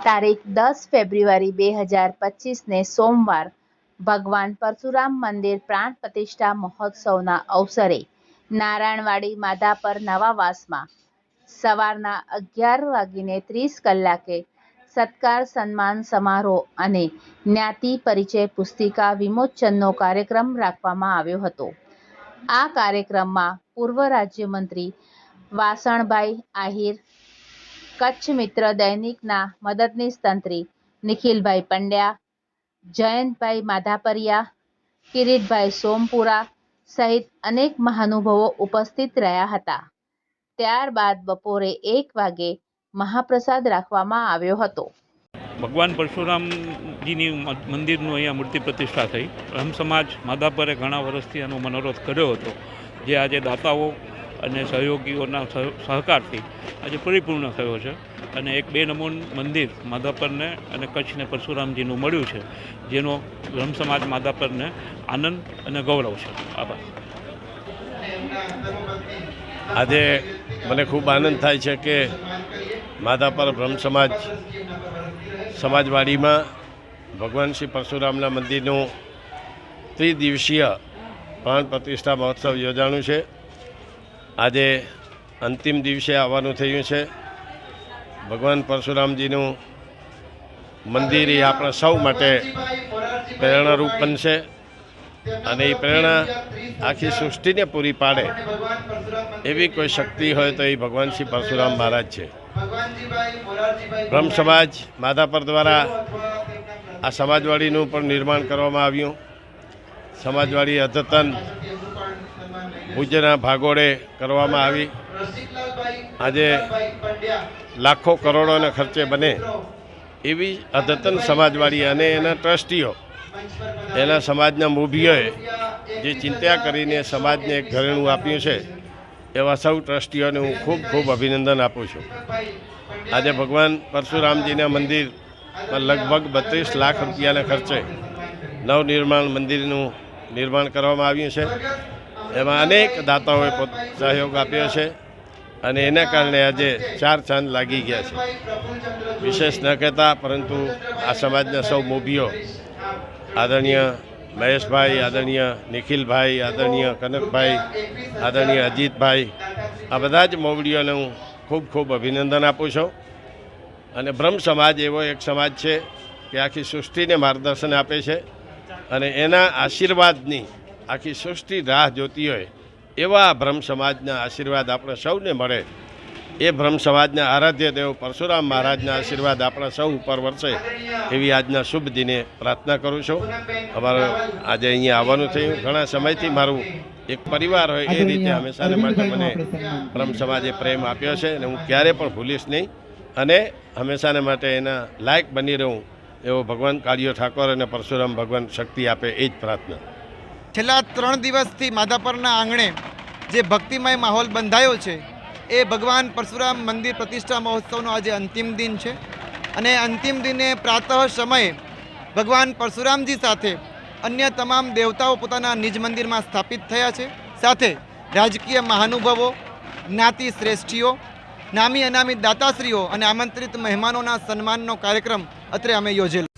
તારીખ 10 ફેબ્રુઆરી 2025 સોમવાર ભગવાન પરશુરામ મંદિર પ્રાણ પ્રતિષ્ઠા મહોત્સવના અવસરે નારાયણવાડી માધાપર નવાવાસમાં સવારના 11:30 સત્કાર સન્માન સમારોહ અને જ્ઞાતિ પરિચય પુસ્તિકા વિમોચનનો કાર્યક્રમ રાખવામાં આવ્યો હતો। આ કાર્યક્રમમાં પૂર્વ રાજ્યમંત્રી વાસણભાઈ આહિર, કચ્છ મિત્ર દૈનિકના મદદનીશ તંત્રી નિખિલભાઈ પંડ્યા, જયંતભાઈ માધાપરિયા, કિરીટભાઈ સોમપુરા સહિત અનેક મહાનુભાવો ઉપસ્થિત રહ્યા હતા। ત્યારબાદ બપોરે 1 વાગે મહાપ્રસાદ રાખવામાં આવ્યો હતો। ભગવાન પરશુરામજીની મંદિરનું અહીંયા મૂર્તિ પ્રતિષ્ઠા થઈ। બ્રહ્મ સમાજ માધાપરે ઘણા વર્ષથી આનો મનોરથ કર્યો હતો, જે આજે દાતાઓ અને સહયોગીઓના સહકારથી આજે પરિપૂર્ણ થયો છે અને એક બે નમૂન મંદિર માધાપરને અને કચ્છને પરશુરામજીનું મળ્યું છે, જેનો બ્રહ્મ સમાજ માધાપરને આનંદ અને ગૌરવ છે। આભાર। આજે મને ખૂબ આનંદ થાય છે કે માધાપર બ્રહ્મ સમાજવાડીમાં ભગવાન શ્રી પરશુરામના મંદિરનું ત્રિદિવસીય પ્રાણ પ્રતિષ્ઠા મહોત્સવ યોજાણું છે। આજે અંતિમ દિવસે આવવાનું થયું છે। ભગવાન પરશુરામજીનું મંદિર એ આપણા સૌ માટે પ્રેરણારૂપ બનશે અને એ પ્રેરણા આખી સૃષ્ટિને પૂરી પાડે એવી કોઈ શક્તિ હોય તો એ ભગવાન શ્રી પરશુરામ મહારાજ છે। બ્રહ્મ સમાજ માધાપર દ્વારા આ સમાજવાડીનું પણ નિર્માણ કરવામાં આવ્યું। સમાજવાડી અદ્યતન પૂજ્યના ભાગોળે કરવામાં આવી। આજે લાખો કરોડોના ખર્ચે બને એવી અદ્યતન સમાજવાડી અને એના ટ્રસ્ટીઓ, એના સમાજના મૂભીઓએ જે ચિંતા કરીને સમાજને એક ઘરેણું આપ્યું છે, એવા સૌ ટ્રસ્ટીઓને હું ખૂબ ખૂબ અભિનંદન આપું છું। આજે ભગવાન પરશુરામજીના મંદિરમાં લગભગ 32 લાખ રૂપિયાના ખર્ચે નવનિર્માણ મંદિરનું નિર્માણ કરવામાં આવ્યું છે। એમાં અનેક દાતાઓએ સહયોગ આપ્યો છે અને એના કારણે આજે 4 ચાંદ લાગી ગયા છે। વિશેષ ન કહેતા, પરંતુ આ સમાજના સૌ મૂભીઓ, આદરણીય મહેશભાઈ, આદરણીય નિખિલભાઈ, આદરણીય કનકભાઈ, આદરણીય અજીતભાઈ, આ બધા જ મોવડીઓને હું ખૂબ ખૂબ અભિનંદન આપું છું। અને બ્રહ્મ સમાજ એવો એક સમાજ છે કે આખી સૃષ્ટિને માર્ગદર્શન આપે છે અને એના આશીર્વાદની આખી સૃષ્ટિ રાહ જોતી હોય એવા બ્રહ્મ સમાજના આશીર્વાદ આપણે સૌને મળે, એ બ્રહ્મ સમાજના આરાધ્ય દેવ પરશુરામ મહારાજના આશીર્વાદ આપણા સૌ ઉપર વરસે એવી આજના શુભ દિને પ્રાર્થના કરું છું। અમારે આજે અહીંયા આવવાનું થયું, ઘણા સમયથી મારું એક પરિવાર હોય એ રીતે હંમેશાને માટે મને બ્રહ્મ સમાજે પ્રેમ આપ્યો છે અને હું ક્યારે પણ ભૂલીશ નહીં અને હંમેશાને માટે એના લાયક બની રહું એવો ભગવાન કાળિયો ઠાકોર અને પરશુરામ ભગવાન શક્તિ આપે, એ જ પ્રાર્થના। છેલ્લા 3 દિવસથી માધાપરના આંગણે જે ભક્તિમય માહોલ બંધાયો છે, એ ભગવાન પરશુરામ મંદિર પ્રતિષ્ઠા મહોત્સવનો આજે અંતિમ દિન છે અને અંતિમ દિને પ્રાતઃ સમયે ભગવાન પરશુરામજી સાથે અન્ય તમામ દેવતાઓ પોતાના નિજ મંદિરમાં સ્થાપિત થયા છે। સાથે રાજકીય મહાનુભાવો, જ્ઞાતિ શ્રેષ્ઠીઓ, નામી અનામી દાતાશ્રીઓ અને આમંત્રિત મહેમાનોના સન્માનનો કાર્યક્રમ અત્રે અમે યોજેલો।